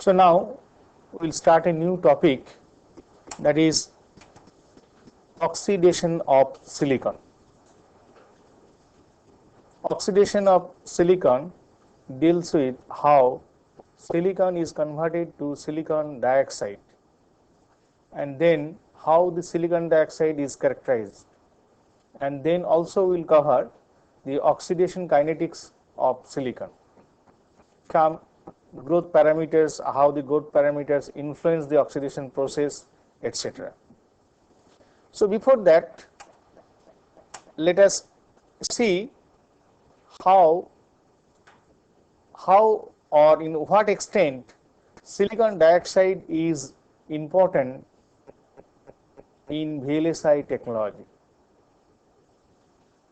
So now we will start a new topic, that is oxidation of silicon. Oxidation of silicon deals with how silicon is converted to silicon dioxide, and then how the silicon dioxide is characterized, and then also we will cover the oxidation kinetics of silicon, some growth parameters, how the growth parameters influence the oxidation process, etc. So before that, let us see how or in what extent silicon dioxide is important in VLSI technology.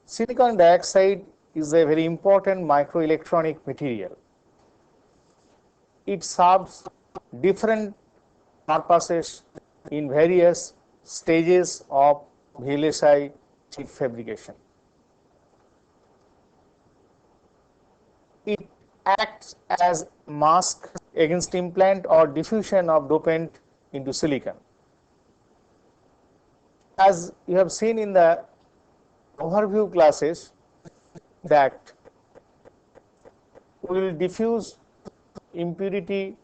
Silicon dioxide is a very important microelectronic material. It serves different purposes in various stages of VLSI chip fabrication. It acts as mask against implant or diffusion of dopant into silicon. As you have seen in the overview classes, that we will diffuse impurity,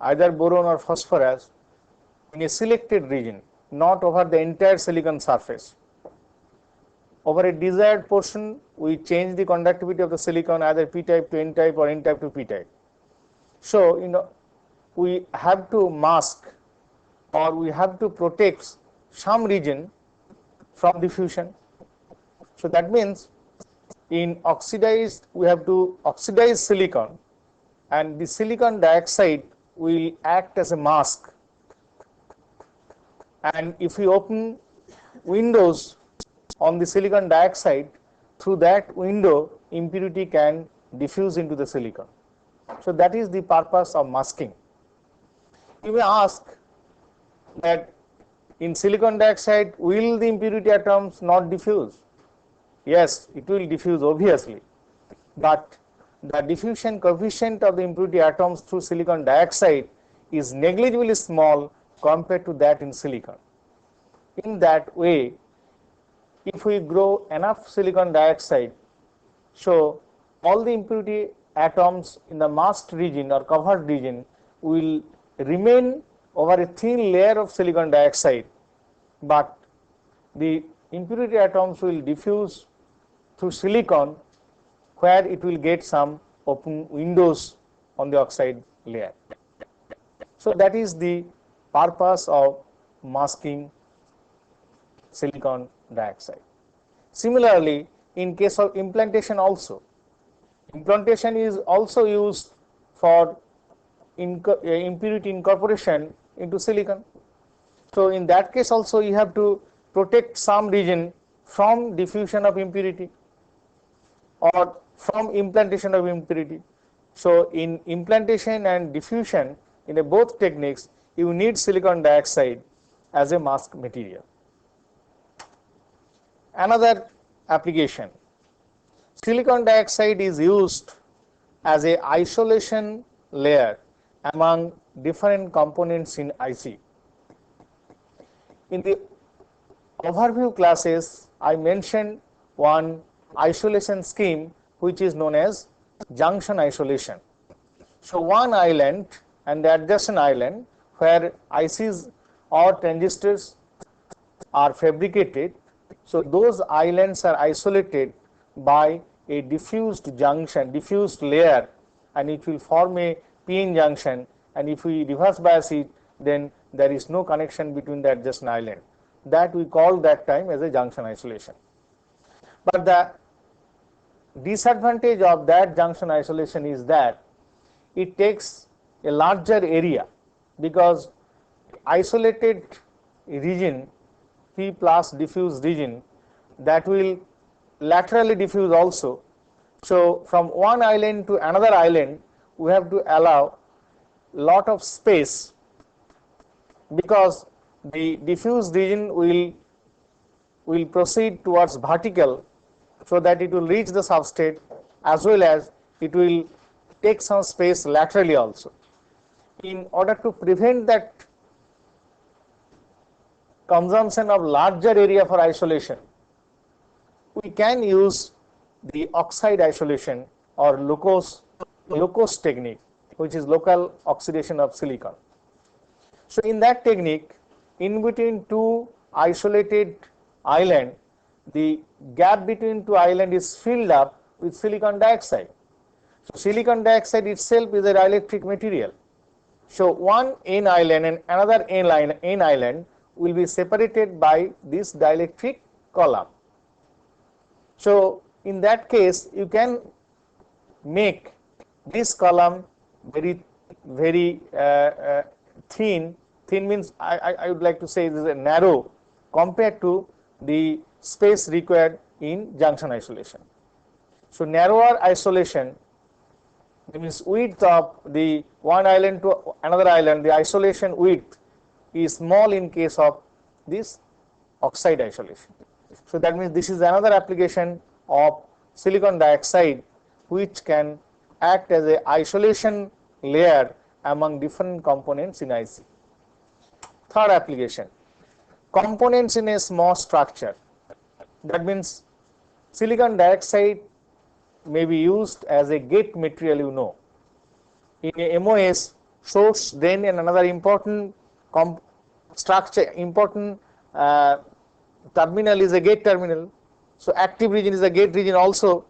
either boron or phosphorus, in a selected region, not over the entire silicon surface. Over a desired portion, we change the conductivity of the silicon, either p-type to n-type or n-type to p-type. So, we have to mask or we have to protect some region from diffusion. So that means in oxidized, we have to oxidize silicon, and the silicon dioxide will act as a mask. And if we open windows on the silicon dioxide, through that window impurity can diffuse into the silicon. So that is the purpose of masking. You may ask that in silicon dioxide, will the impurity atoms not diffuse? Yes, it will diffuse obviously, but the diffusion coefficient of the impurity atoms through silicon dioxide is negligibly small compared to that in silicon. In that way, if we grow enough silicon dioxide, so all the impurity atoms in the masked region or covered region will remain over a thin layer of silicon dioxide, but the impurity atoms will diffuse through silicon, where it will get some open windows on the oxide layer. So that is the purpose of masking silicon dioxide. Similarly, in case of implantation also, implantation is also used for impurity incorporation into silicon. So in that case also you have to protect some region from diffusion of impurity or from implantation of impurity. So in implantation and diffusion, in both techniques, you need silicon dioxide as a mask material. Another application, silicon dioxide is used as a isolation layer among different components in IC. In the overview classes, I mentioned one isolation scheme which is known as junction isolation. So one island and the adjacent island where ICs or transistors are fabricated, so those islands are isolated by a diffused junction, diffused layer, and it will form a p-n junction, and if we reverse bias it, then there is no connection between the adjacent island. That we call that time as a junction isolation. But the disadvantage of that junction isolation is that it takes a larger area, because isolated region, P plus diffused region, that will laterally diffuse also. So from one island to another island, we have to allow lot of space, because the diffused region will proceed towards vertical, so that it will reach the substrate, as well as it will take some space laterally also. in order to prevent that consumption of larger area for isolation, we can use the oxide isolation or LOCOS technique, which is local oxidation of silicon. So in that technique, in between two isolated island, the gap between two island is filled up with silicon dioxide. So silicon dioxide itself is a dielectric material. So one N island and another N island will be separated by this dielectric column. So in that case, you can make this column very thin. Thin means I would like to say this is a narrow compared to the space required in junction isolation. So narrower isolation means width of the one island to another island, the isolation width is small in case of this oxide isolation. So that means this is another application of silicon dioxide which can act as a isolation layer among different components in IC. Third application, components in a small structure. That means silicon dioxide may be used as a gate material, you know. In a MOS, source, drain, and another important structure, important terminal is a gate terminal. So active region is a gate region also.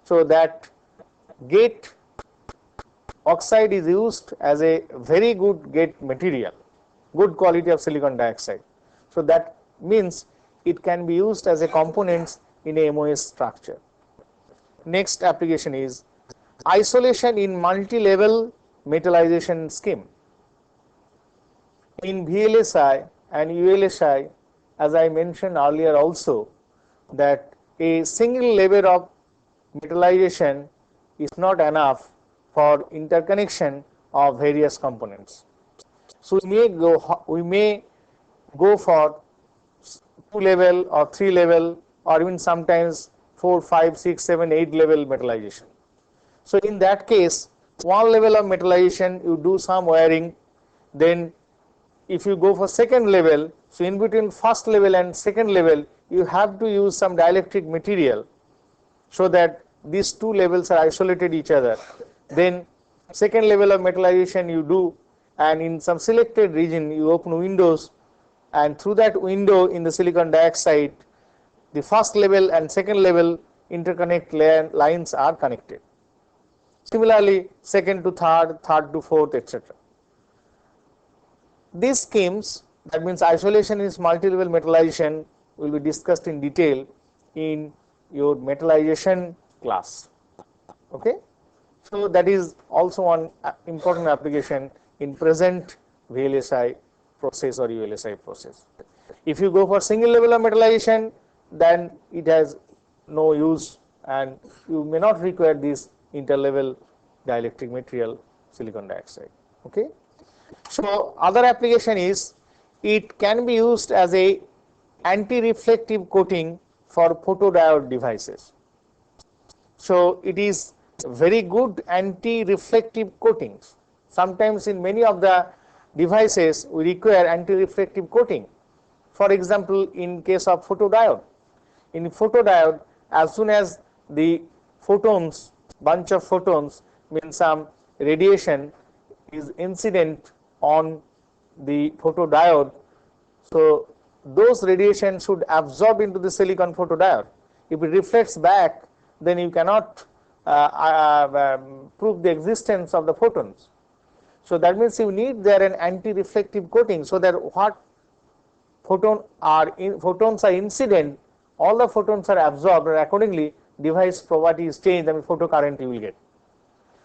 So that gate oxide is used as a very good gate material, good quality of silicon dioxide. So that means it can be used as a components in a MOS structure. Next application is isolation in multi-level metallization scheme. In VLSI and ULSI, as I mentioned earlier also, that a single layer of metallization is not enough for interconnection of various components. So we may go for 2 level or 3 level or even sometimes 4, 5, 6, 7, 8 level metallization. So in that case, one level of metallization you do some wiring, then if you go for second level, so in between first level and second level you have to use some dielectric material so that these two levels are isolated each other. Then second level of metallization you do, and in some selected region you open windows, and through that window in the silicon dioxide the first level and second level interconnect lines are connected. Similarly, second to third, third to fourth, etc. These schemes, that means isolation is multi-level metallization, will be discussed in detail in your metallization class. Okay, so that is also one important application in present VLSI process or ULSI process. If you go for single level of metallization, then it has no use and you may not require this interlevel dielectric material silicon dioxide. Okay. So other application is it can be used as a anti-reflective coating for photodiode devices. So it is very good anti-reflective coatings. Sometimes in many of the devices we require anti-reflective coating. For example, in case of photodiode. In photodiode, as soon as the photons, bunch of photons, means some radiation is incident on the photodiode, so those radiation should absorb into the silicon photodiode. If it reflects back, then you cannot prove the existence of the photons. So that means you need there an anti-reflective coating so that what photons are incident, all the photons are absorbed, and accordingly device property is changed, and photocurrent you will get.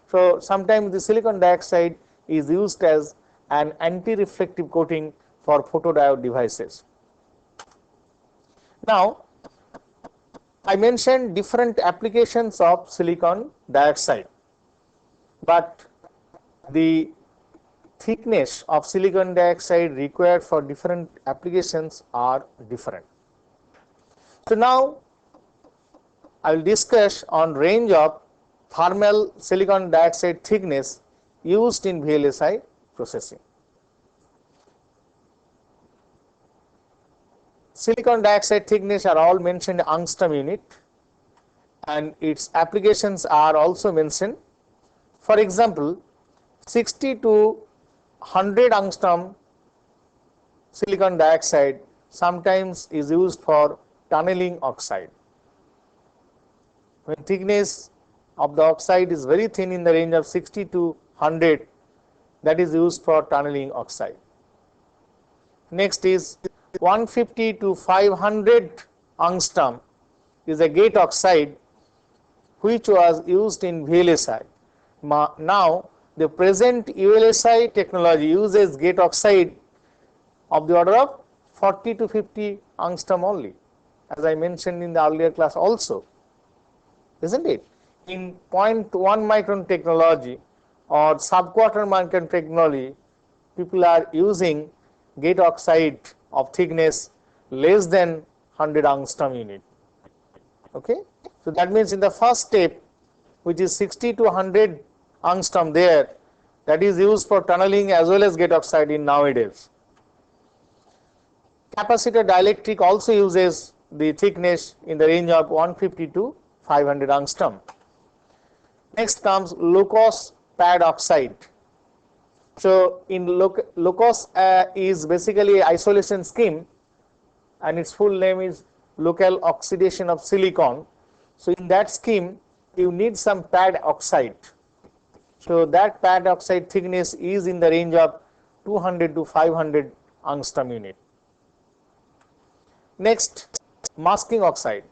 So sometimes the silicon dioxide is used as an anti-reflective coating for photodiode devices. Now, I mentioned different applications of silicon dioxide, but the thickness of silicon dioxide required for different applications are different. So now I will discuss on range of thermal silicon dioxide thickness used in VLSI processing. Silicon dioxide thickness are all mentioned angstrom unit, and its applications are also mentioned. For example, 60 to 100 angstrom silicon dioxide sometimes is used for tunneling oxide. When thickness of the oxide is very thin in the range of 60 to 100, that is used for tunneling oxide. Next is 150 to 500 angstrom is a gate oxide which was used in VLSI. Now the present VLSI technology uses gate oxide of the order of 40 to 50 angstrom only, as I mentioned in the earlier class also, isn't it? In 0.1 micron technology or sub-quarter micron technology, people are using gate oxide of thickness less than 100 angstrom unit. Okay, so that means in the first step, which is 60 to 100 angstrom there, that is used for tunneling as well as gate oxide in nowadays. Capacitor dielectric also uses the thickness in the range of 150 to 500 angstrom. Next comes low-cost pad oxide. So in low-cost is basically isolation scheme, and its full name is local oxidation of silicon. So in that scheme, you need some pad oxide. So that pad oxide thickness is in the range of 200 to 500 angstrom unit. Next, masking oxide.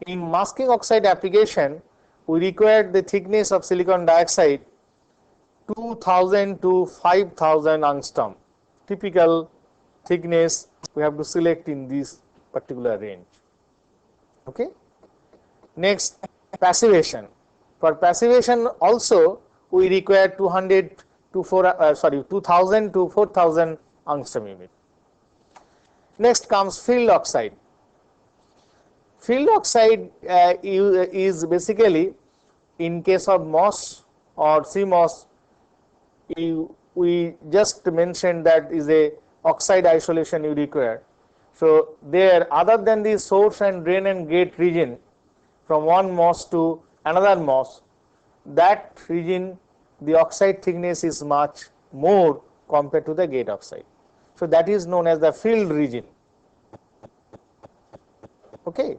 In masking oxide application, we require the thickness of silicon dioxide 2000 to 5000 angstrom. Typical thickness we have to select in this particular range. Okay. Next, passivation. For passivation also we require 2000 to 4000 angstrom unit. Next comes field oxide. Field oxide is basically, in case of MOS or CMOS, we just mentioned that is a oxide isolation you require. So there, other than the source and drain and gate region, from one MOS to another MOS, that region the oxide thickness is much more compared to the gate oxide. So that is known as the field region. Okay.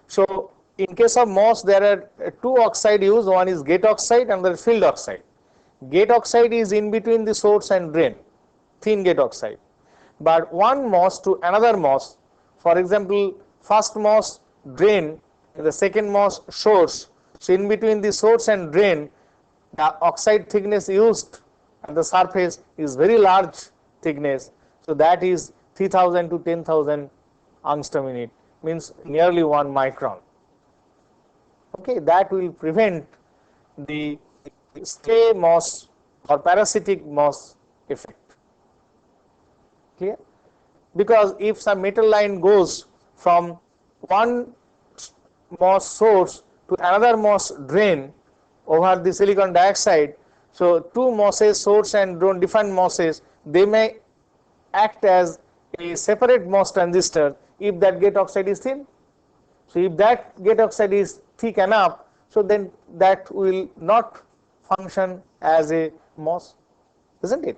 So in case of MOS, there are two oxide used, one is gate oxide and the field oxide. Gate oxide is in between the source and drain, thin gate oxide. But one MOS to another MOS, for example, first MOS drain, the second MOS source. So in between the source and drain, the oxide thickness used at the surface is very large thickness. So that is 3000 to 10,000 angstrom unit, means nearly 1 micron. Okay, that will prevent the stray MOS or parasitic MOS effect. Clear? Because if some metal line goes from one MOS source to another MOS drain over the silicon dioxide, so two MOSes, source and drain, different MOSes, they may act as a separate MOS transistor if that gate oxide is thin. So if that gate oxide is thick enough, so then that will not function as a MOS, isn't it?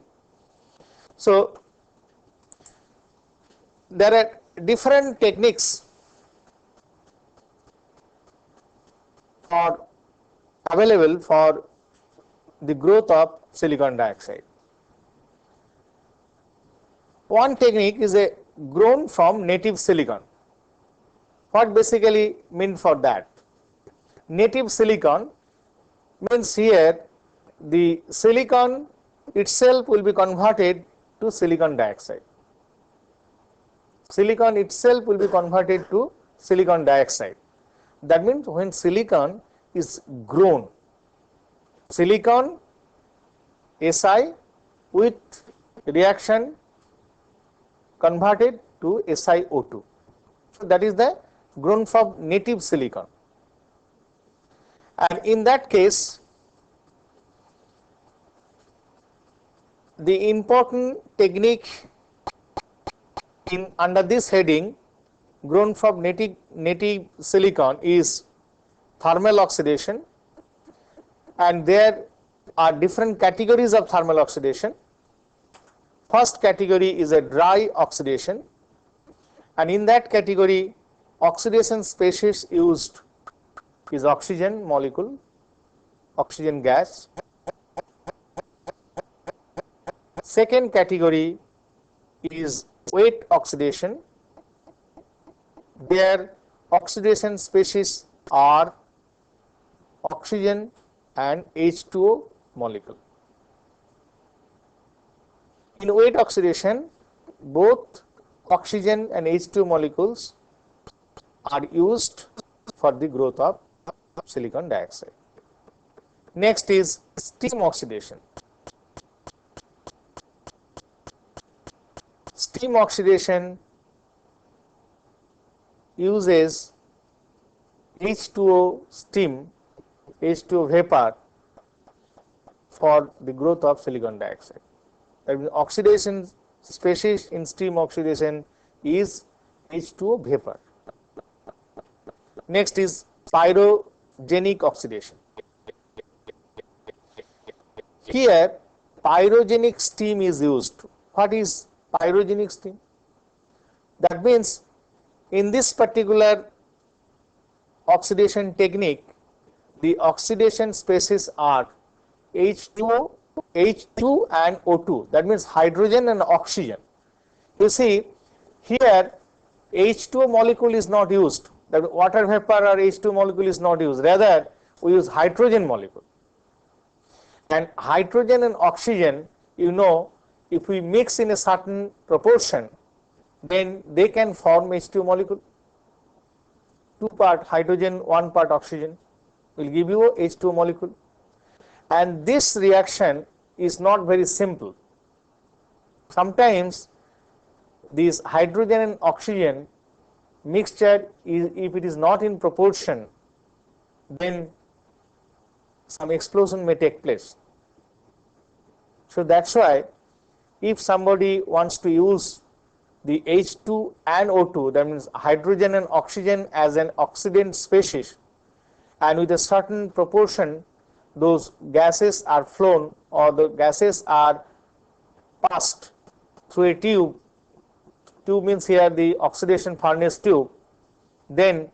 So there are different techniques available for the growth of silicon dioxide. One technique is a grown from native silicon. What basically mean for that? Native silicon means here the silicon itself will be converted to silicon dioxide. Silicon itself will be converted to silicon dioxide. That means when silicon is grown, silicon Si with reaction converted to SiO2. So that is the grown from native silicon. And in that case, the important technique in under this heading grown from native silicon is thermal oxidation, and there are different categories of thermal oxidation. First category is a dry oxidation, and in that category oxidation species used is oxygen molecule, oxygen gas. Second category is wet oxidation. Their oxidation species are oxygen and H2O molecule. In wet oxidation, both oxygen and H2O molecules are used for the growth of silicon dioxide. Next is steam oxidation. Steam oxidation uses H2O steam, H2O vapor for the growth of silicon dioxide. That means oxidation species in steam oxidation is H2O vapor. Next is pyrogenic oxidation. Here pyrogenic steam is used. What is pyrogenic steam? That means in this particular oxidation technique, the oxidation species are H2O, H2 and O2. That means hydrogen and oxygen. You see here H2O molecule is not used. That water vapor or H2 molecule is not used. Rather we use hydrogen molecule. And hydrogen and oxygen, you know, if we mix in a certain proportion, then they can form H2 molecule. 2 part hydrogen, 1 part oxygen will give you a H2 molecule. And this reaction is not very simple. Sometimes this hydrogen and oxygen mixture if it is not in proportion, then some explosion may take place. So that's why if somebody wants to use the H2 and O2, that means hydrogen and oxygen as an oxidant species, and with a certain proportion those gases are flown or the gases are passed through a tube. Tube means here the oxidation furnace tube. Then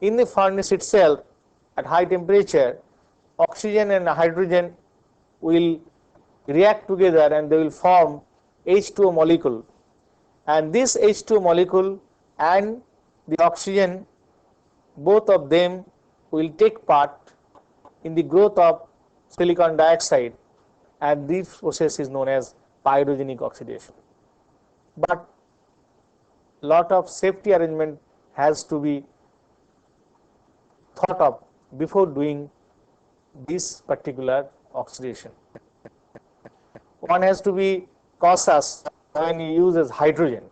in the furnace itself at high temperature, oxygen and hydrogen will react together and they will form H2O molecule, and this H2O molecule and the oxygen, both of them will take part in the growth of silicon dioxide, and this process is known as pyrogenic oxidation. But lot of safety arrangement has to be thought of before doing this particular oxidation. One has to be cautious when he uses hydrogen,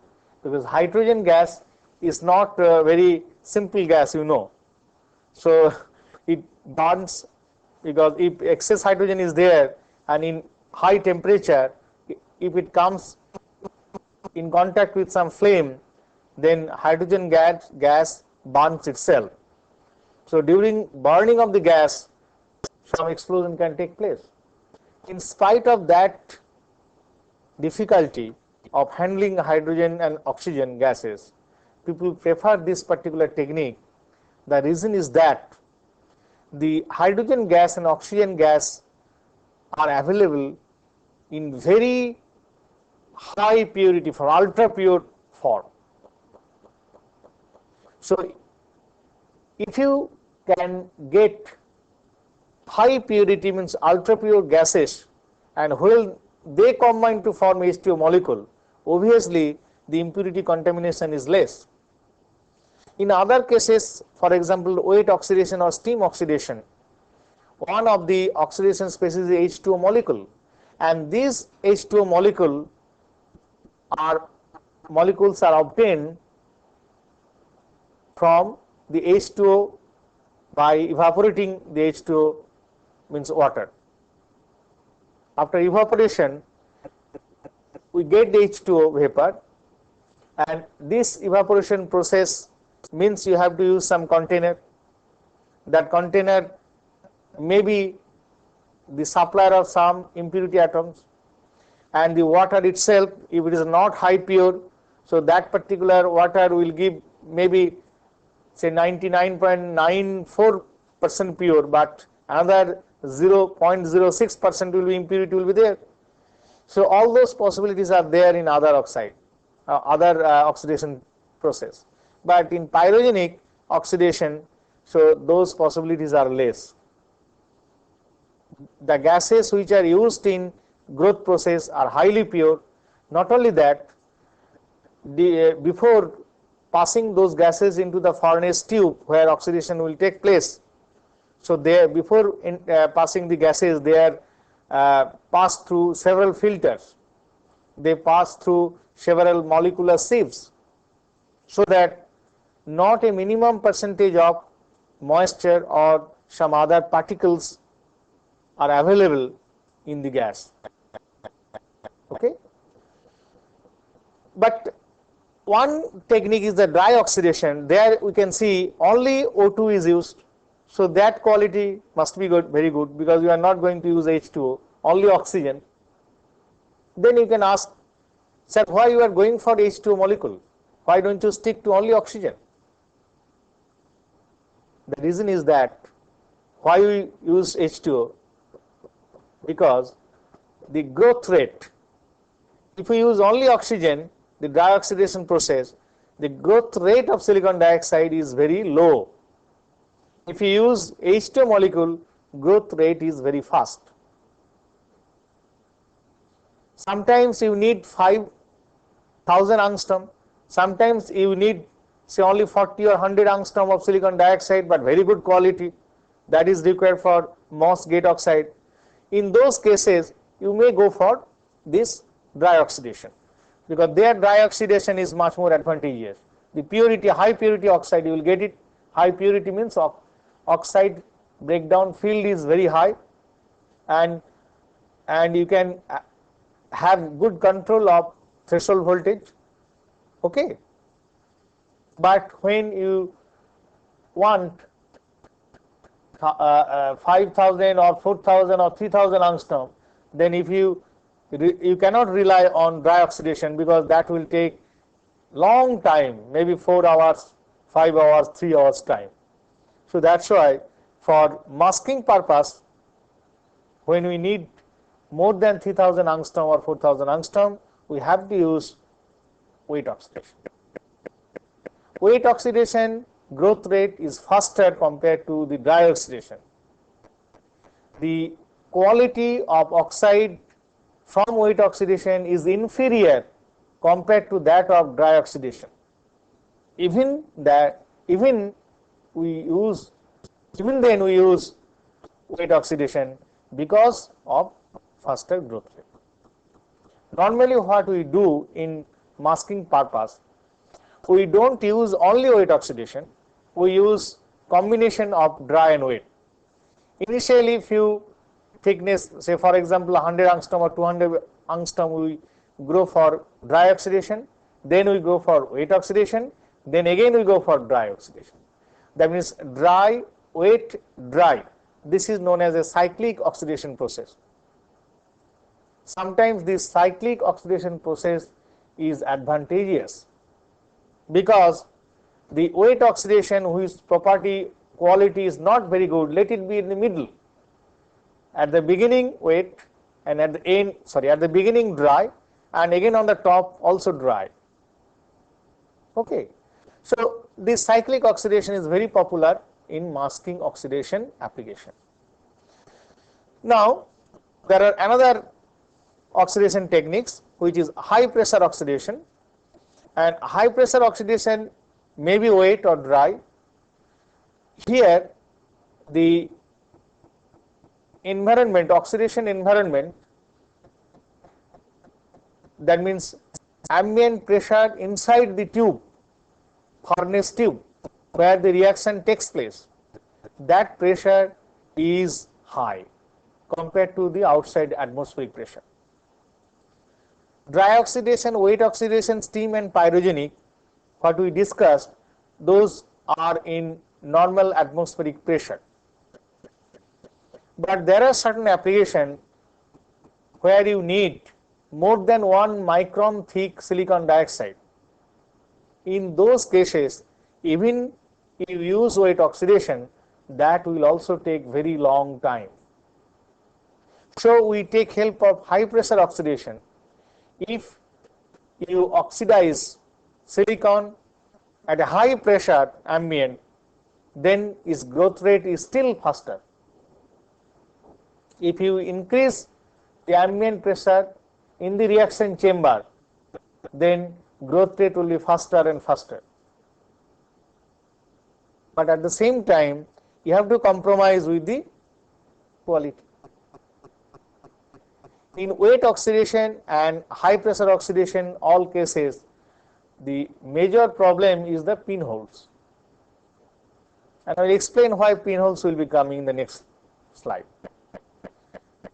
because hydrogen gas is not a very simple gas, you know. So it burns, because if excess hydrogen is there and in high temperature, if it comes in contact with some flame, then hydrogen gas burns itself. So during burning of the gas, some explosion can take place. In spite of that difficulty of handling hydrogen and oxygen gases, people prefer this particular technique. The reason is that the hydrogen gas and oxygen gas are available in very high purity for ultra pure form. So if you can get high purity, means ultra pure gases, and when they combine to form H2O molecule, obviously the impurity contamination is less. In other cases, for example wet oxidation or steam oxidation, one of the oxidation species is H2O molecule, and these H2O molecules are obtained from the H2O by evaporating the H2O, means water. After evaporation, we get the H2O vapor, and this evaporation process means you have to use some container. That container may be the supplier of some impurity atoms, and the water itself, if it is not high pure, so that particular water will give maybe say 99.94% pure, but another 0.06% will be impurity will be there. So all those possibilities are there in other oxide, other oxidation process. But in pyrogenic oxidation, so those possibilities are less. The gases which are used in growth process are highly pure. Not only that, before passing those gases into the furnace tube where oxidation will take place, so before passing the gases, they are passed through several filters. They pass through several molecular sieves, so that not a minimum percentage of moisture or some other particles are available in the gas. Okay. But one technique is the dry oxidation. There we can see only O2 is used. So that quality must be good, very good, because you are not going to use H2O, only oxygen. Then you can ask, sir, why you are going for H2O molecule? Why don't you stick to only oxygen? The reason is that why we use H2O, because the growth rate, if we use only oxygen, the dry oxidation process, the growth rate of silicon dioxide is very low. If you use H2O molecule, growth rate is very fast. Sometimes you need 5,000 angstrom, sometimes you need say only 40 or 100 angstrom of silicon dioxide, but very good quality, that is required for MOS gate oxide. In those cases, you may go for this dry oxidation, because their dry oxidation is much more advantageous. The purity, high purity oxide, you will get it. High purity means oxide breakdown field is very high, and you can have good control of threshold voltage. Okay. But when you want 5,000 or 4,000 or 3,000 angstrom, then if you cannot rely on dry oxidation, because that will take long time, maybe 4 hours, 5 hours, 3 hours time. So that's why for masking purpose, when we need more than 3,000 angstrom or 4,000 angstrom, we have to use wet oxidation. Wet oxidation growth rate is faster compared to the dry oxidation. The quality of oxide from wet oxidation is inferior compared to that of dry oxidation. Even then we use wet oxidation because of faster growth rate. Normally what we do in masking purpose, we don't use only wet oxidation, we use combination of dry and wet. Initially few thickness, say for example 100 angstrom or 200 angstrom, we go for dry oxidation, then we go for wet oxidation, then again we go for dry oxidation. That means dry, wet, dry. This is known as a cyclic oxidation process. Sometimes this cyclic oxidation process is advantageous, because the wet oxidation whose property quality is not very good, let it be in the middle. At the beginning wet, and at the end, at the beginning dry, and again on the top also dry. Okay. So this cyclic oxidation is very popular in masking oxidation application. Now there are another oxidation techniques, which is high pressure oxidation, and high pressure oxidation may be wet or dry. Here the environment, oxidation environment, that means ambient pressure inside the tube, furnace tube, where the reaction takes place, that pressure is high compared to the outside atmospheric pressure. Dry oxidation, wet oxidation, steam and pyrogenic, what we discussed, those are in normal atmospheric pressure. But there are certain applications where you need more than 1 micron thick silicon dioxide. In those cases, even if you use wet oxidation, that will also take very long time. So we take help of high pressure oxidation. If you oxidize silicon at a high pressure ambient, then its growth rate is still faster. If you increase the ambient pressure in the reaction chamber, then growth rate will be faster and faster. But at the same time, you have to compromise with the quality. In wet oxidation and high pressure oxidation, all cases, the major problem is the pinholes. And I will explain why pinholes will be coming in the next slide.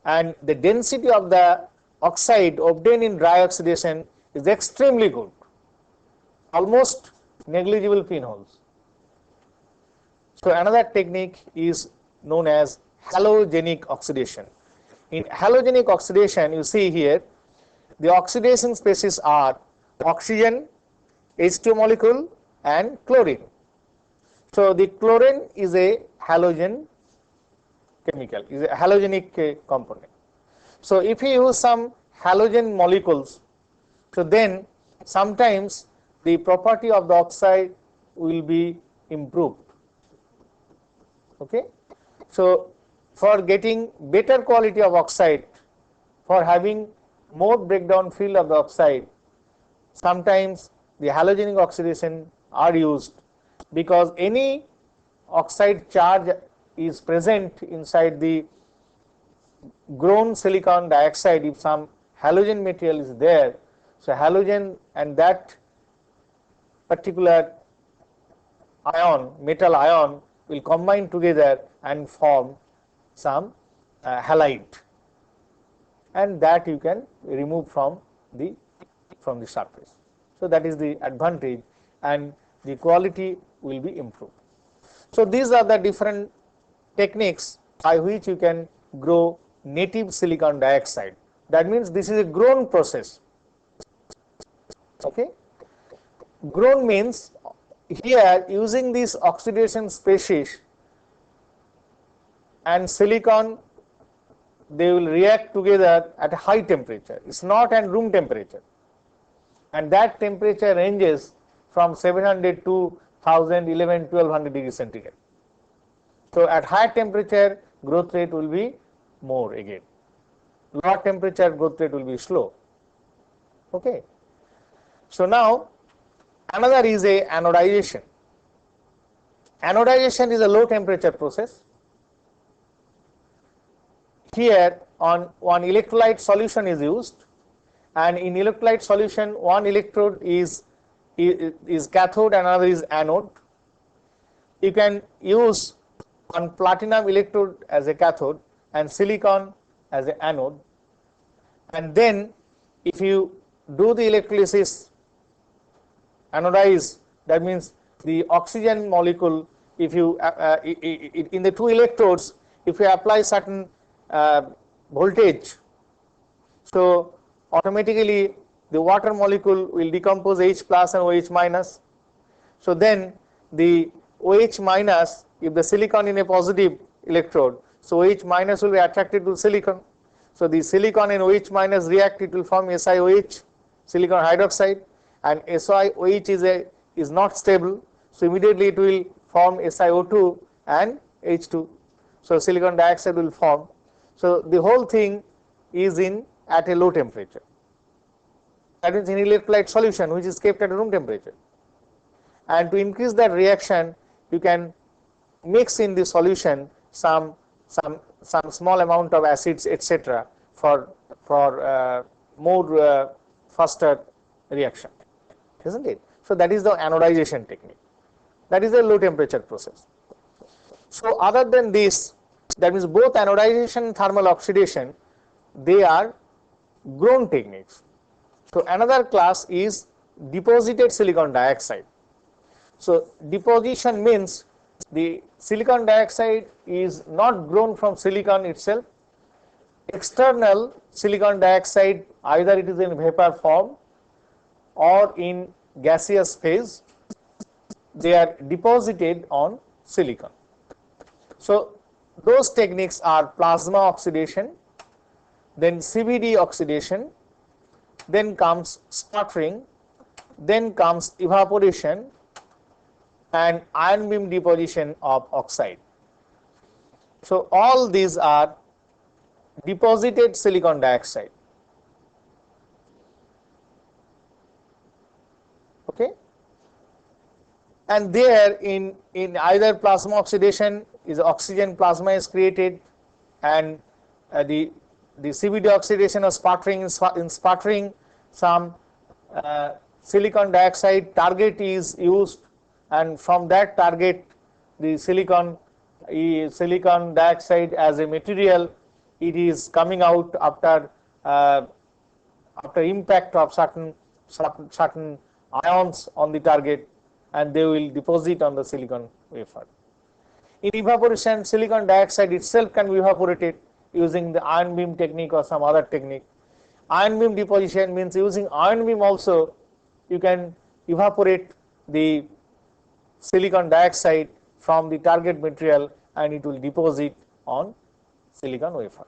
And the density of the oxide obtained in dry oxidation is extremely good, almost negligible pinholes. So another technique is known as halogenic oxidation. In halogenic oxidation, you see here, the oxidation species are oxygen, H2 molecule and chlorine. So the chlorine is a halogen chemical, is a halogenic component. So if you use some halogen molecules, so then sometimes the property of the oxide will be improved. Okay. So for getting better quality of oxide, for having more breakdown field of the oxide, sometimes the halogenic oxidation are used, because any oxide charge is present inside the grown silicon dioxide. If some halogen material is there, so halogen and that particular ion, metal ion, will combine together and form some halide, and that you can remove from the surface. So that is the advantage, and the quality will be improved. So these are the different techniques by which you can grow native silicon dioxide. That means this is a grown process. Okay, grown means here using this oxidation species and silicon, they will react together at a high temperature. It's not at room temperature, and that temperature ranges from 700 to 1000, 11, 1200 degrees centigrade. So at high temperature, growth rate will be more again. Low temperature, growth rate will be slow. Okay. So now another is a anodization. Anodization is a low temperature process. Here on one electrolyte solution is used, and in electrolyte solution one electrode is cathode and another is anode. You can use one platinum electrode as a cathode and silicon as an anode, and then if you do the electrolysis, anodize, that means the oxygen molecule, if you in the two electrodes, if you apply certain voltage, so automatically the water molecule will decompose H plus and OH minus. So then the OH minus, if the silicon in a positive electrode, so OH minus will be attracted to silicon. So the silicon and OH minus react, it will form SiOH, silicon hydroxide, and SiOH is not stable, so immediately it will form SiO2 and H2. So silicon dioxide will form. So the whole thing is at a low temperature. That is in electrolyte solution, which is kept at room temperature. And to increase that reaction, you can mix in the solution some small amount of acids, etc., for more faster reaction, isn't it? So that is the anodization technique. That is a low temperature process. So other than this, that means both anodization and thermal oxidation, they are grown techniques. So another class is deposited silicon dioxide. So deposition means the silicon dioxide is not grown from silicon itself. External silicon dioxide, either it is in vapor form or in gaseous phase, they are deposited on silicon. So those techniques are plasma oxidation, then CVD oxidation, then comes sputtering, then comes evaporation and ion beam deposition of oxide. So all these are deposited silicon dioxide. Okay, and there in either plasma oxidation is oxygen plasma is created, and the CVD oxidation or sputtering, in sputtering some silicon dioxide target is used, and from that target the silicon dioxide as a material, it is coming out after impact of certain ions on the target, and they will deposit on the silicon wafer. In evaporation, silicon dioxide itself can be evaporated using the ion beam technique or some other technique. Ion beam deposition means using ion beam also you can evaporate the silicon dioxide from the target material and it will deposit on silicon wafer.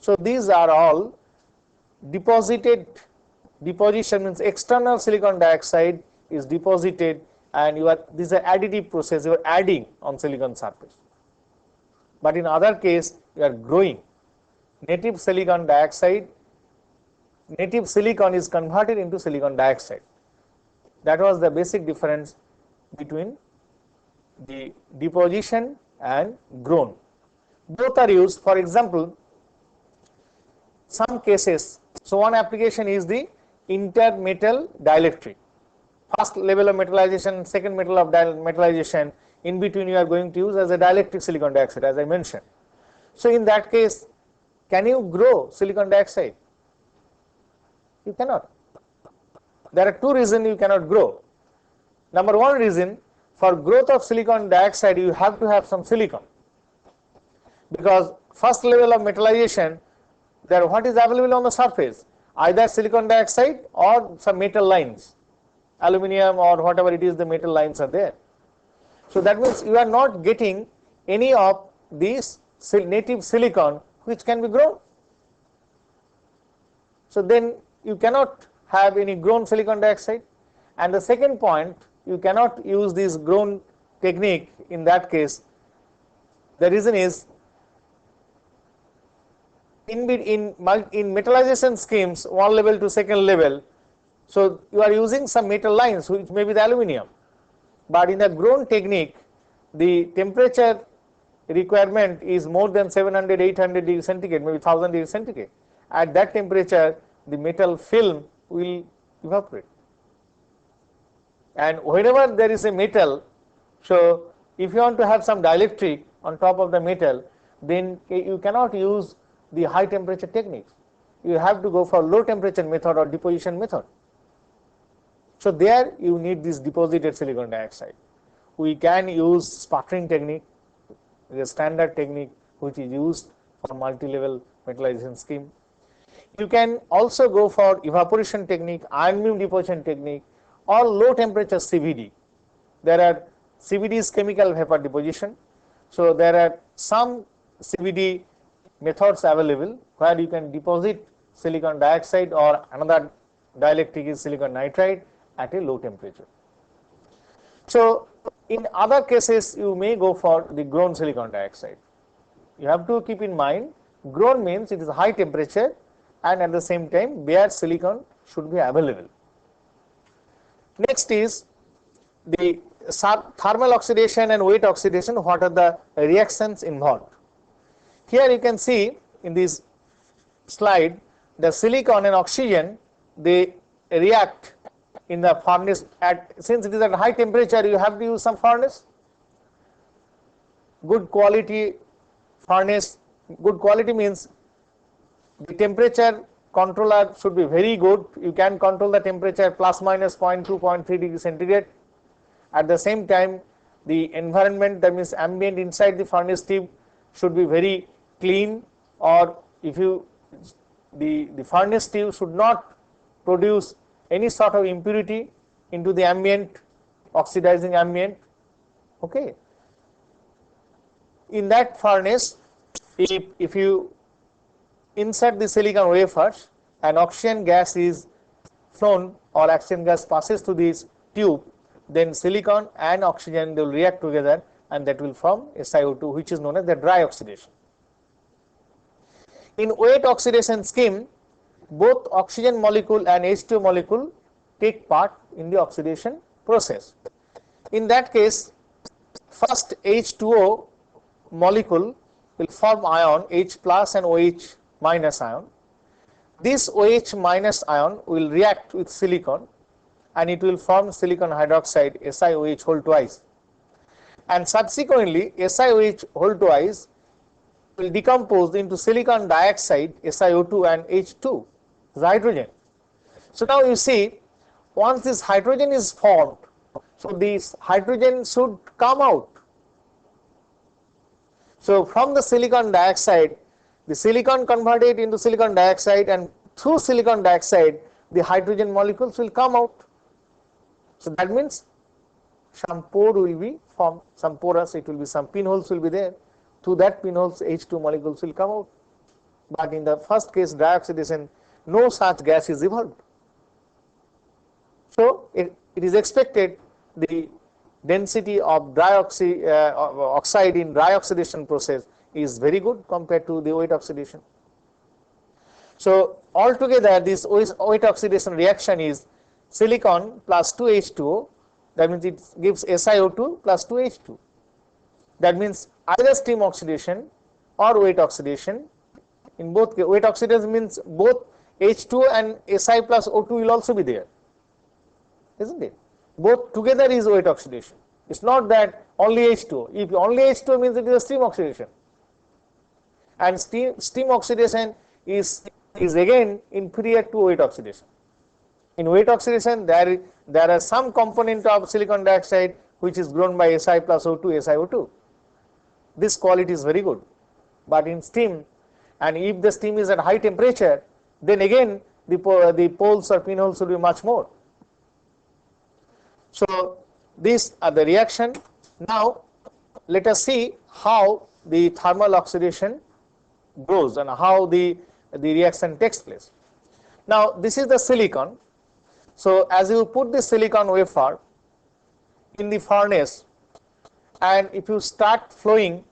So these are all deposited. Deposition means external silicon dioxide is deposited, and this is an additive process, you are adding on silicon surface. But in other case you are growing. Native silicon dioxide, native silicon is converted into silicon dioxide. That was the basic difference between the deposition and grown. Both are used. For example, some cases, so one application is the intermetal dielectric. First level of metallization, second level of metallization, in between you are going to use as a dielectric silicon dioxide, as I mentioned. So in that case, can you grow silicon dioxide? You cannot. There are two reasons you cannot grow. Number one reason, for growth of silicon dioxide you have to have some silicon, because first level of metallization, there what is available on the surface, either silicon dioxide or some metal lines, aluminum or whatever it is, the metal lines are there. So that means you are not getting any of these native silicon which can be grown. So then you cannot have any grown silicon dioxide. And the second point, you cannot use this grown technique in that case. The reason is, in metallization schemes, one level to second level, so you are using some metal lines which may be the aluminum, but in the grown technique the temperature requirement is more than 700, 800 degrees centigrade, maybe 1000 degrees centigrade. At that temperature the metal film will evaporate, and wherever there is a metal, so if you want to have some dielectric on top of the metal, then you cannot use the high temperature techniques. You have to go for low temperature method or deposition method. So there you need this deposited silicon dioxide. We can use sputtering technique, the standard technique which is used for multi-level metallization scheme. You can also go for evaporation technique, ion beam deposition technique, or low temperature CVD. There are CVDs, chemical vapor deposition. So there are some CVD methods available where you can deposit silicon dioxide, or another dielectric is silicon nitride at a low temperature. So in other cases you may go for the grown silicon dioxide. You have to keep in mind, grown means it is high temperature and at the same time bare silicon should be available. Next is the thermal oxidation and wet oxidation. What are the reactions involved? Here you can see in this slide, the silicon and oxygen, they react in the furnace since it is at high temperature, you have to use some furnace. Good quality furnace, good quality means the temperature controller should be very good. You can control the temperature plus minus 0.2, 0.3 degrees centigrade. At the same time, the environment, that means ambient inside the furnace tube, should be very clean, or if you the furnace tube should not produce any sort of impurity into the ambient, oxidizing ambient. Okay. In that furnace, if you insert the silicon wafers and oxygen gas is flown or oxygen gas passes through this tube, then silicon and oxygen, they will react together and that will form SiO2, which is known as the dry oxidation. In wet oxidation scheme, both oxygen molecule and H2O molecule take part in the oxidation process. In that case, first H2O molecule will form ion H plus and OH minus ion. This OH minus ion will react with silicon and it will form silicon hydroxide SiOH whole twice. And subsequently, SiOH whole twice will decompose into silicon dioxide SiO2 and H2, the hydrogen. So now you see, once this hydrogen is formed, so this hydrogen should come out. So from the silicon dioxide, the silicon converted into silicon dioxide, and through silicon dioxide, the hydrogen molecules will come out. So that means some pore will be formed, some porous, it will be some pinholes will be there. Through that pinholes, H2 molecules will come out. But in the first case, dry oxidation, no such gas is evolved. So it is expected the density of oxide in dry oxidation process is very good compared to the wet oxidation. So altogether, this wet oxidation reaction is silicon plus 2H2O, that means it gives SiO2 plus 2H2. That means either steam oxidation or wet oxidation. In both cases, wet oxidation means both H2O and Si plus O2 will also be there, isn't it? Both together is wet oxidation. It's not that only H2O. If only H2O means it is a steam oxidation. And steam oxidation is again inferior to wet oxidation. In wet oxidation, there are some component of silicon dioxide which is grown by Si plus O2, SiO2. This quality is very good. But in steam, and if the steam is at high temperature, then again the poles or pinholes will be much more. So these are the reaction. Now let us see how the thermal oxidation goes and how the reaction takes place. Now this is the silicon. So as you put the silicon wafer in the furnace, and if you start flowing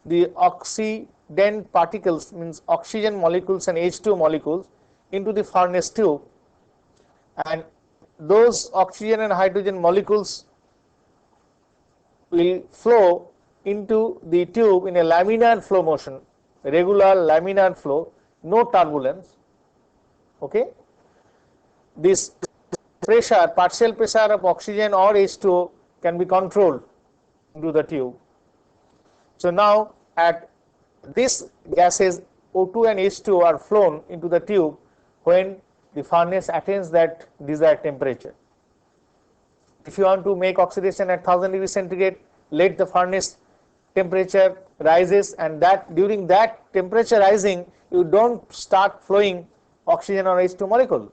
the oxidant particles, means oxygen molecules and H2 molecules, into the furnace tube, and those oxygen and hydrogen molecules will flow into the tube in a laminar flow motion, regular laminar flow, no turbulence. Okay. This pressure, partial pressure of oxygen or H2O can be controlled into the tube. So now at these gases O2 and H2O are flown into the tube when the furnace attains that desired temperature. If you want to make oxidation at 1000 degrees centigrade, let the furnace temperature rises, and that during that temperature rising, you don't start flowing oxygen or H2 molecule.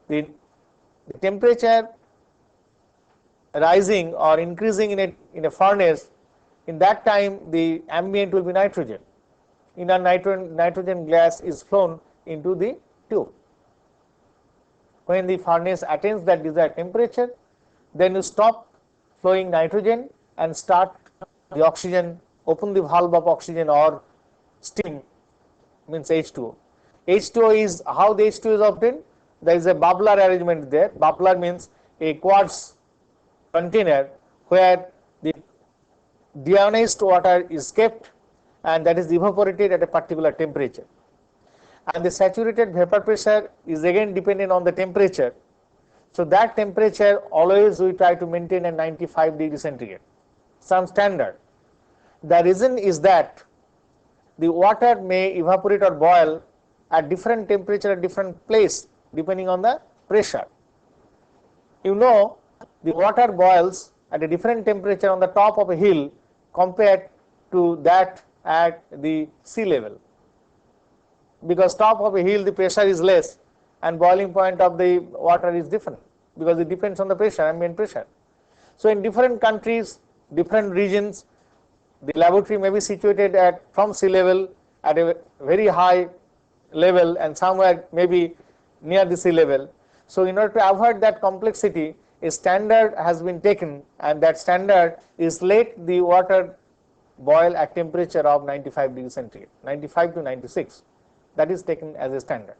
The temperature rising or increasing in a furnace, in that time the ambient will be nitrogen. In a nitrogen gas is flown into the tube. When the furnace attains that desired temperature, then you stop flowing nitrogen and start the oxygen, open the valve of oxygen or steam, means H2O. H2O is how the H2O is obtained. There is a bubbler arrangement there. Bubbler means a quartz container where the deionized water is kept and that is evaporated at a particular temperature. And the saturated vapor pressure is again dependent on the temperature. So that temperature always we try to maintain at 95 degrees centigrade, some standard. The reason is that the water may evaporate or boil at different temperature at different place depending on the pressure. You know, the water boils at a different temperature on the top of a hill compared to that at the sea level, because top of a hill the pressure is less and boiling point of the water is different, because it depends on the pressure, ambient pressure. So in different countries, different regions, the laboratory may be situated at from sea level at a very high level and somewhere maybe near the sea level. So in order to avoid that complexity, a standard has been taken, and that standard is let the water boil at temperature of 95 degrees centigrade, 95 to 96. That is taken as a standard.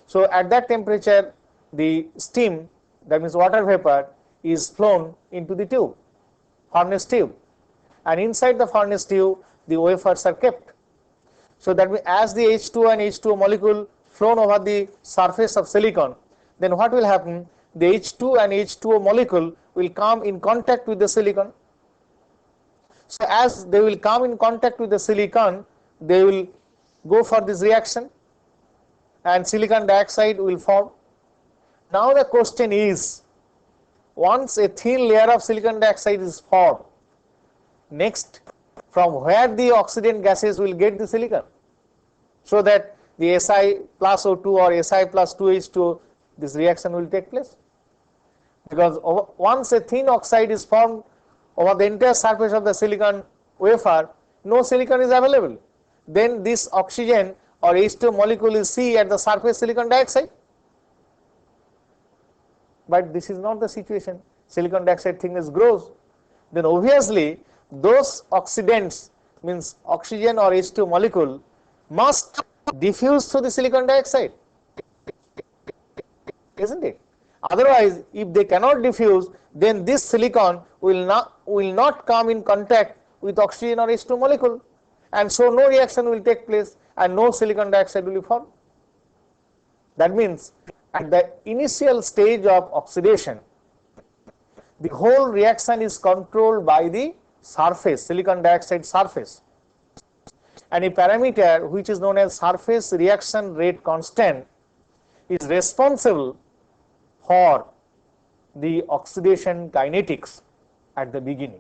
So at that temperature, the steam, that means water vapor, is flown into the tube, furnace tube, and inside the furnace tube the wafers are kept. So that means as the H2O and H2O molecule flown over the surface of silicon, then what will happen? The H2 and H2O molecule will come in contact with the silicon. So as they will come in contact with the silicon, they will go for this reaction and silicon dioxide will form. Now the question is, once a thin layer of silicon dioxide is formed, next from where the oxidant gases will get the silicon, so that the Si plus O2 or Si plus 2H2O, this reaction will take place. Because once a thin oxide is formed over the entire surface of the silicon wafer, no silicon is available. Then this oxygen or H2O molecule is C at the surface silicon dioxide. But this is not the situation. Silicon dioxide thickness grows. Then obviously those oxidants, means oxygen or H2O molecule, must diffuse through the silicon dioxide, isn't it? Otherwise, if they cannot diffuse, then this silicon will not come in contact with oxygen or H2O molecule, and so no reaction will take place and no silicon dioxide will be formed. That means at the initial stage of oxidation, the whole reaction is controlled by the surface, silicon dioxide surface, and a parameter which is known as surface reaction rate constant is responsible for the oxidation kinetics at the beginning.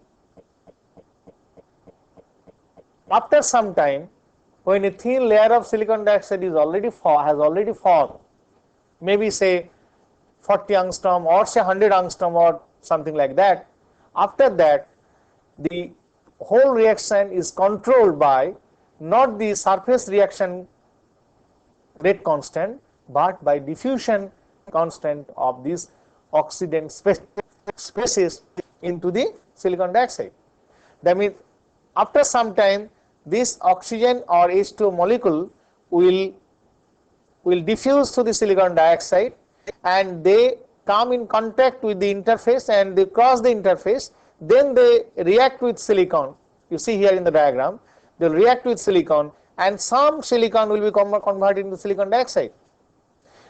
After some time, when a thin layer of silicon dioxide has already formed, maybe say 40 angstrom or say 100 angstrom or something like that, after that the whole reaction is controlled by not the surface reaction rate constant, but by diffusion constant of these oxidant species into the silicon dioxide. That means after some time this oxygen or H2O molecule will diffuse through the silicon dioxide, and they come in contact with the interface and they cross the interface, then they react with silicon. You see here in the diagram, they will react with silicon and some silicon will be converted into silicon dioxide.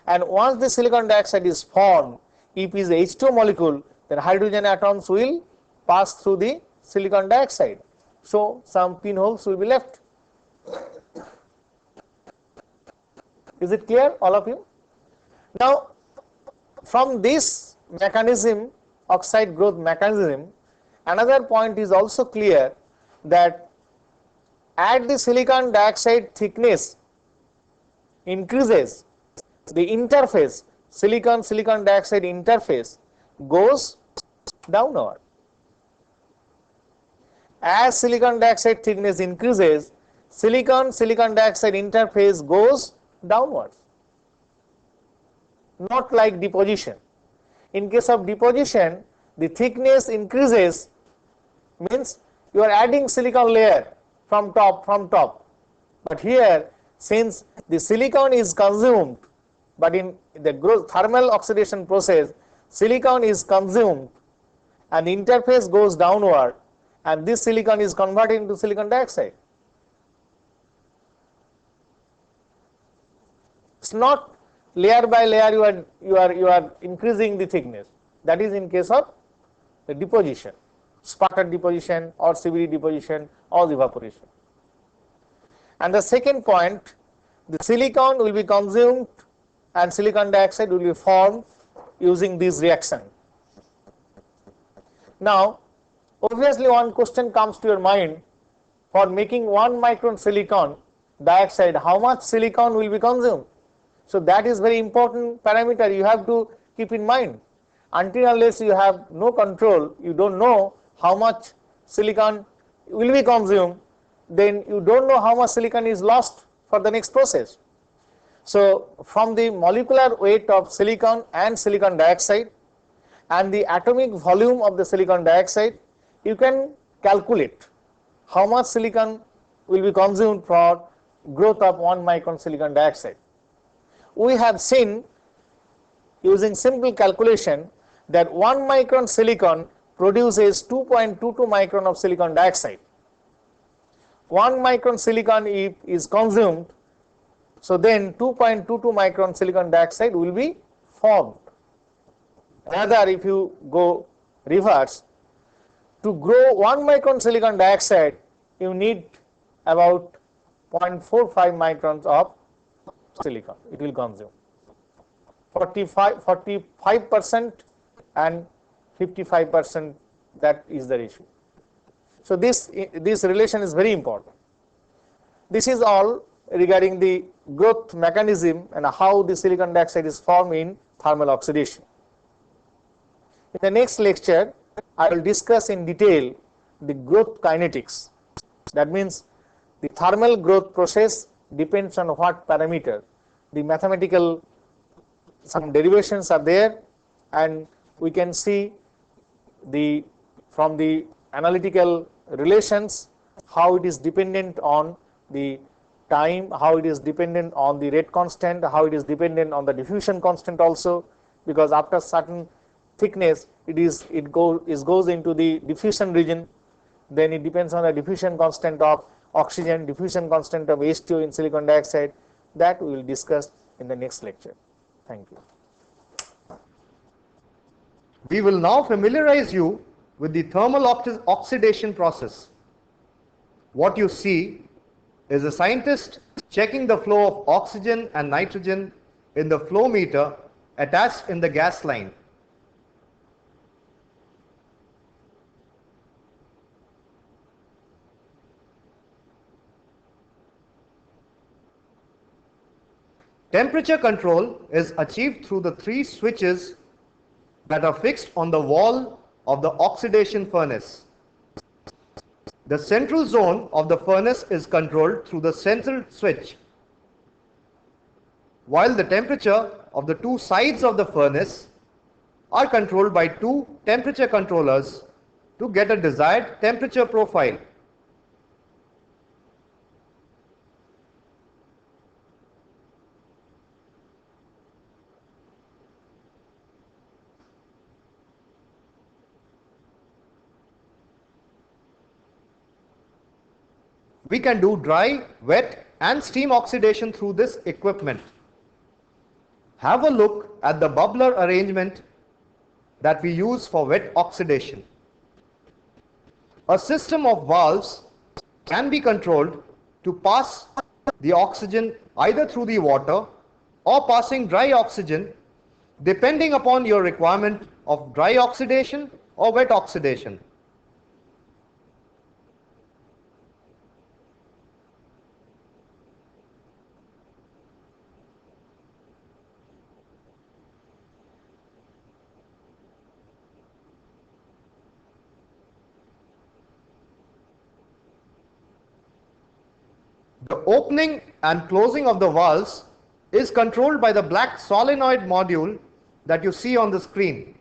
And once the silicon dioxide is formed, if it is H2O molecule, then hydrogen atoms will pass through the silicon dioxide. So some pinholes will be left. Is it clear, all of you? Now, from this mechanism, oxide growth mechanism, another point is also clear, that as the silicon dioxide thickness increases, the interface, silicon dioxide interface goes downward. As silicon dioxide thickness increases, silicon dioxide interface goes downwards. Not like deposition. In case of deposition, the thickness increases, means you are adding silicon layer from top. But here, since the silicon is consumed, but in the thermal oxidation process, silicon is consumed and the interface goes downward, and this silicon is converted into silicon dioxide. It's not layer by layer you are increasing the thickness. That is in case of the deposition, sputter deposition or CVD deposition or evaporation. And the second point, the silicon will be consumed and silicon dioxide will be formed using this reaction. Now, obviously one question comes to your mind, for making 1 micron silicon dioxide, how much silicon will be consumed? So that is very important parameter you have to keep in mind. Until unless you have no control, you don't know how much silicon will be consumed, then you don't know how much silicon is lost for the next process. So from the molecular weight of silicon and silicon dioxide and the atomic volume of the silicon dioxide, you can calculate how much silicon will be consumed for growth of 1 micron silicon dioxide. We have seen using simple calculation that 1 micron silicon produces 2.22 micron of silicon dioxide. 1 micron silicon is consumed, so then 2.22 micron silicon dioxide will be formed. Rather, if you go reverse, to grow 1 micron silicon dioxide, you need about 0.45 microns of silicon it will consume. 45% and 55%, that is the ratio. So this relation is very important. This is all regarding the growth mechanism and how the silicon dioxide is formed in thermal oxidation. In the next lecture, I will discuss in detail the growth kinetics. That means the thermal growth process depends on what parameter. The mathematical, some derivations are there, and we can see from the analytical relations how it is dependent on the time, how it is dependent on the rate constant, how it is dependent on the diffusion constant also, because after certain thickness it goes into the diffusion region, then it depends on the diffusion constant of oxygen, diffusion constant of H2O in silicon dioxide. That we will discuss in the next lecture. Thank you. We will now familiarize you with the thermal oxidation process. What you see is a scientist checking the flow of oxygen and nitrogen in the flow meter attached in the gas line. Temperature control is achieved through the 3 switches that are fixed on the wall of the oxidation furnace. The central zone of the furnace is controlled through the central switch, while the temperature of the 2 sides of the furnace are controlled by 2 temperature controllers to get a desired temperature profile. We can do dry, wet and steam oxidation through this equipment. Have a look at the bubbler arrangement that we use for wet oxidation. A system of valves can be controlled to pass the oxygen either through the water or passing dry oxygen, depending upon your requirement of dry oxidation or wet oxidation. The opening and closing of the valves is controlled by the black solenoid module that you see on the screen.